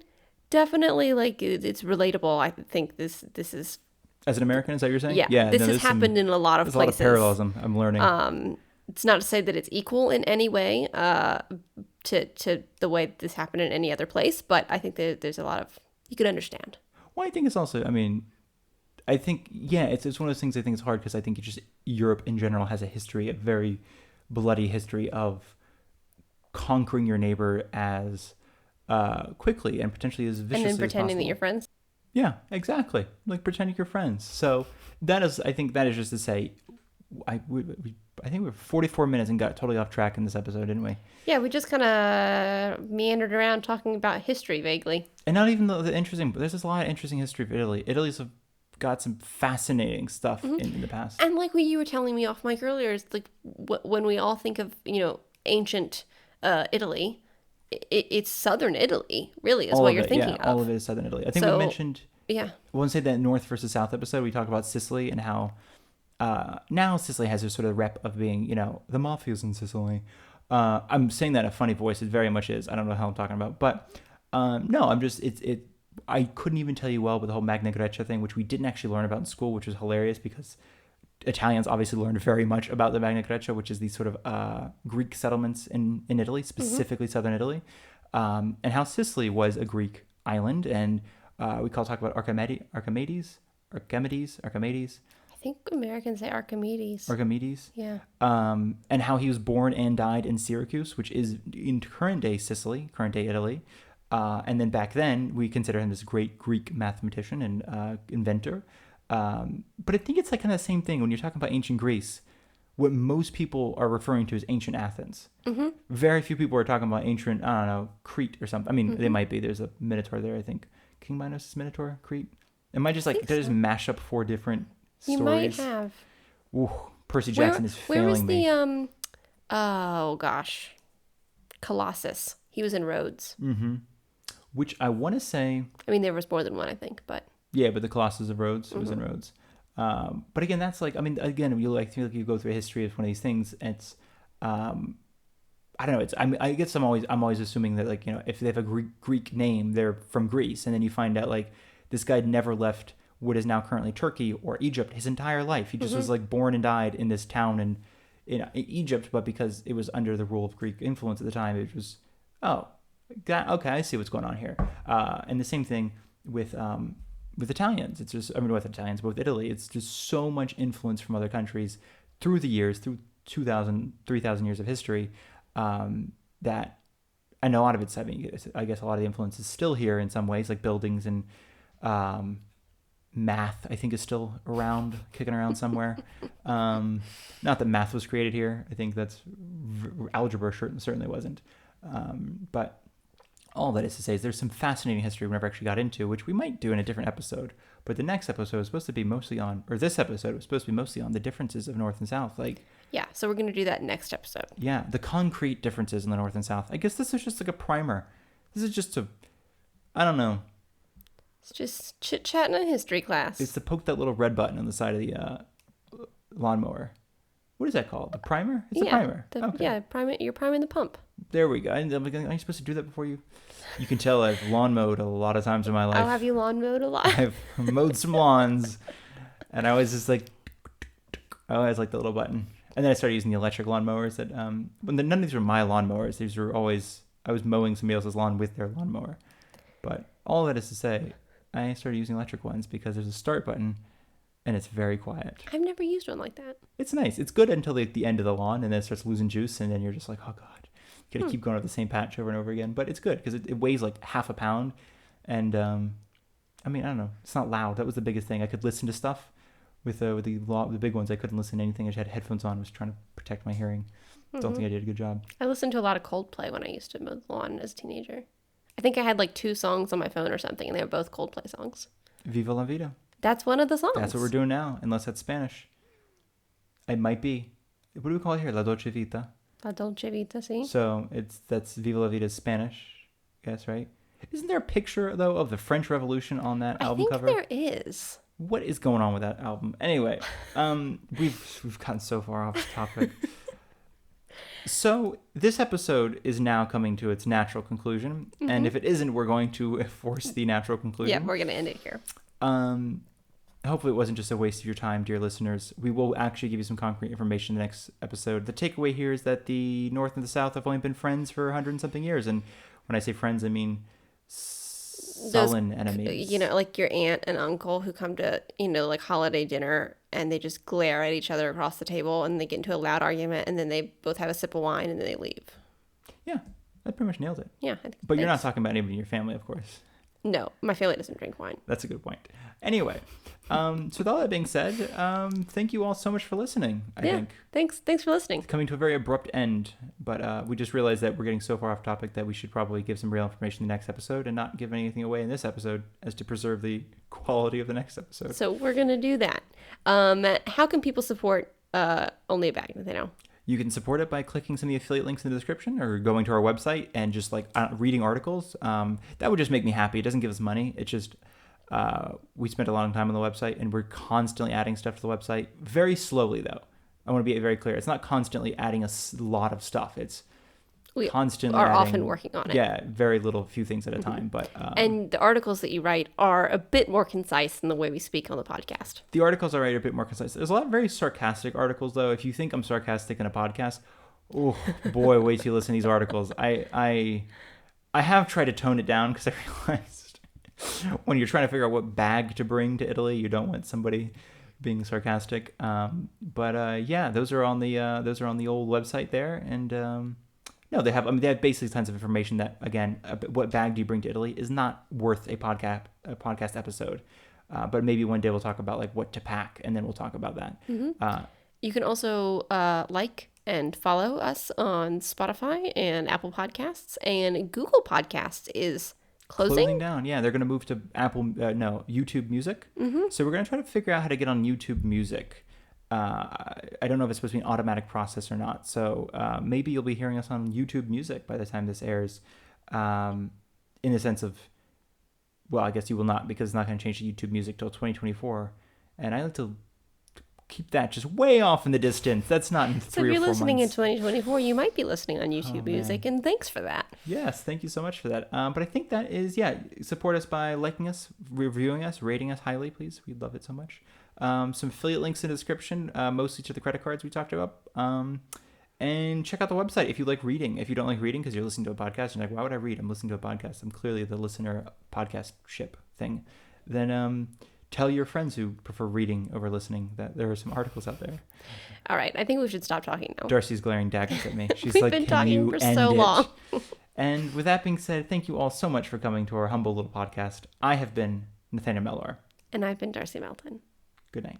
definitely, like, it's relatable. I think this is... As an American, is that what you're saying? Yeah, this has there's happened in a lot of there's places. a lot of parallelism I'm learning. It's not to say that it's equal in any way to the way this happened in any other place, but I think that there's a lot of... You could understand. Well, I think it's also, I think, it's one of those things I think it's hard because I think it's just Europe in general has a very bloody history of conquering your neighbor as quickly and potentially as viciously And then as pretending that possible. you're friends. Yeah, exactly. Like pretending you're friends. So I think that is just to say, I think we were 44 minutes and got totally off track in this episode, didn't we? Yeah, we just kind of meandered around talking about history vaguely. And not even the interesting, but there's just a lot of interesting history of Italy. Italy's got some fascinating stuff in the past. And like what you were telling me off mic earlier, is like when we all think of, ancient Italy, it's southern Italy, really, is All what of you're it, thinking yeah, of. all of it is southern Italy. I think So, we mentioned, Yeah. I want to say that North versus South episode, we talked about Sicily and how now Sicily has this sort of rep of being, the mafia's in Sicily. I'm saying that in a funny voice. It very much is. I don't know how I'm talking about. But no, I'm just, I couldn't even tell you well with the whole Magna Grecia thing, which we didn't actually learn about in school, which was hilarious because Italians obviously learned very much about the Magna Grecia, which is these sort of Greek settlements in Italy, specifically southern Italy, and how Sicily was a Greek island. And we talk about Archimedes. I think Americans say Archimedes. Yeah. And how he was born and died in Syracuse, which is in current day Sicily, current day Italy. And then back then, we consider him this great Greek mathematician and inventor. But I think it's like kind of the same thing when you're talking about ancient Greece. What most people are referring to is ancient Athens. Mm-hmm. Very few people are talking about ancient, I don't know, Crete or something. I mean, they might be. There's a Minotaur there, I think. King Minos' Minotaur, Crete. Am I just like, did I just mash up 4 different You stories? might have. Ooh, Percy Jackson is Where was failing me. the oh gosh, Colossus? He was in Rhodes. Which I want to say, I mean, there was more than one, I think, but yeah, but the Colossus of Rhodes, it was in Rhodes. But again, that's like, I mean, again, you feel like you go through a history of one of these things. It's, I don't know. I guess I'm always assuming that, like, if they have a Greek name, they're from Greece, and then you find out like this guy never left what is now currently Turkey or Egypt his entire life. He just was like born and died in this town in Egypt, but because it was under the rule of Greek influence at the time, it was okay, I see what's going on here. And the same thing with Italians. It's just, I mean, with Italians, but with Italy, it's just so much influence from other countries through the years, through 2,000, 3,000 years of history, that I know a lot of it's, I mean, I guess a lot of the influence is still here in some ways, like buildings and math, I think, is still around, kicking around somewhere. Not that math was created here. I think that's algebra certainly wasn't. But all that is to say is there's some fascinating history we never actually got into, which we might do in a different episode. But the next episode is supposed to be mostly on, or this episode was supposed to be mostly on the differences of North and South. Like, yeah, so we're going to do that next episode. yeah, the concrete differences in the North and South. I guess this is just like a primer. This is just I don't know. It's just chit-chat in a history class. It's to poke that little red button on the side of the lawnmower. What is that called? The primer? It's a primer. Okay. Yeah, you're priming the pump. There we go. Are you supposed to do that before you? You can tell I've lawn mowed a lot of times in my life. Oh, have you lawn mowed a lot? I've mowed some lawns, and I always just like, I always like the little button. And then I started using the electric lawn mowers that, but none of these were my lawn mowers. These were always, I was mowing somebody else's lawn with their lawnmower. But all that is to say, I started using electric ones because there's a start button, and it's very quiet. I've never used one like that. It's nice. It's good until the end of the lawn, and then it starts losing juice, and then you're just like, oh god. You gotta keep going over the same patch over and over again, but it's good because it weighs like half a pound, and I mean, I don't know, it's not loud. That was the biggest thing. I could listen to stuff with the big ones. I couldn't listen to anything. I just had headphones on. I was trying to protect my hearing. Don't think I did a good job. I listened to a lot of Coldplay when I used to mow the lawn as a teenager. I think I had like 2 songs on my phone or something, and they were both Coldplay songs. Viva la vida. That's one of the songs. That's what we're doing now, unless that's Spanish. It might be. What do we call it here? La dolce vita. La Dolce Vita, see? So that's Viva la Vida Spanish, I guess, right? Isn't there a picture though of the French Revolution on that album cover? I think there is. What is going on with that album? Anyway, we've gotten so far off the topic. So this episode is now coming to its natural conclusion, and if it isn't, we're going to force the natural conclusion. Yeah, we're gonna end it here. Hopefully it wasn't just a waste of your time, dear listeners. We will actually give you some concrete information in the next episode. The takeaway here is that the North and the South have only been friends for 100 and something years. And when I say friends, I mean sullen enemies. Like your aunt and uncle who come to, like holiday dinner, and they just glare at each other across the table, and they get into a loud argument, and then they both have a sip of wine, and then they leave. Yeah, that pretty much nailed it. Yeah. But you're not talking about anybody in your family, of course. No, my family doesn't drink wine. That's a good point. Anyway, so with all that being said, thank you all so much for listening, I think. Thanks for listening. Coming to a very abrupt end, but we just realized that we're getting so far off topic that we should probably give some real information in the next episode and not give anything away in this episode as to preserve the quality of the next episode. So we're going to do that. How can people support Only a Bag, Nathaniel? You can support it by clicking some of the affiliate links in the description or going to our website and just like reading articles. That would just make me happy. It doesn't give us money. It's just we spent a long time on the website and we're constantly adding stuff to the website. Very slowly, though. I want to be very clear. It's not constantly adding a lot of stuff. We constantly are adding, often working on it. Yeah, very little, few things at a time. But and the articles that you write are a bit more concise than the way we speak on the podcast. The articles I write are a bit more concise. There's a lot of very sarcastic articles, though. If you think I'm sarcastic in a podcast, oh boy, wait till you listen to these articles. I have tried to tone it down because I realized when you're trying to figure out what bag to bring to Italy, you don't want somebody being sarcastic. Yeah, those are on the old website there, and. No, they have basically tons of information that, again, what bag do you bring to Italy is not worth a podcast episode. But maybe one day we'll talk about like what to pack, and then we'll talk about that. Mm-hmm. You can also like and follow us on Spotify and Apple Podcasts, and Google Podcasts is closing down. Yeah, they're going to move to YouTube Music. Mm-hmm. So we're going to try to figure out how to get on YouTube Music. I don't know if it's supposed to be an automatic process or not. So maybe you'll be hearing us on YouTube Music by the time this airs. In the sense of, well, I guess you will not, because it's not going to change to YouTube Music till 2024. And I like to keep that just way off in the distance. That's not in 3 or 4 months. So if you're listening in 2024, you might be listening on YouTube Music, and thanks for that. Yes, thank you so much for that. But I think that is, support us by liking us, reviewing us, rating us highly, please. We'd love it so much. Some affiliate links in the description, mostly to the credit cards we talked about. And check out the website if you like reading. If you don't like reading because you're listening to a podcast, you're like, why would I read? I'm listening to a podcast. I'm clearly the listener podcast ship thing. Then tell your friends who prefer reading over listening that there are some articles out there. All right, I think we should stop talking now. Darcy's glaring daggers at me. She's We've like, been can you talking for end so it? long. And with that being said, thank you all so much for coming to our humble little podcast. I have been Nathaniel Mellor. And I've been Darcy Melton. Good night.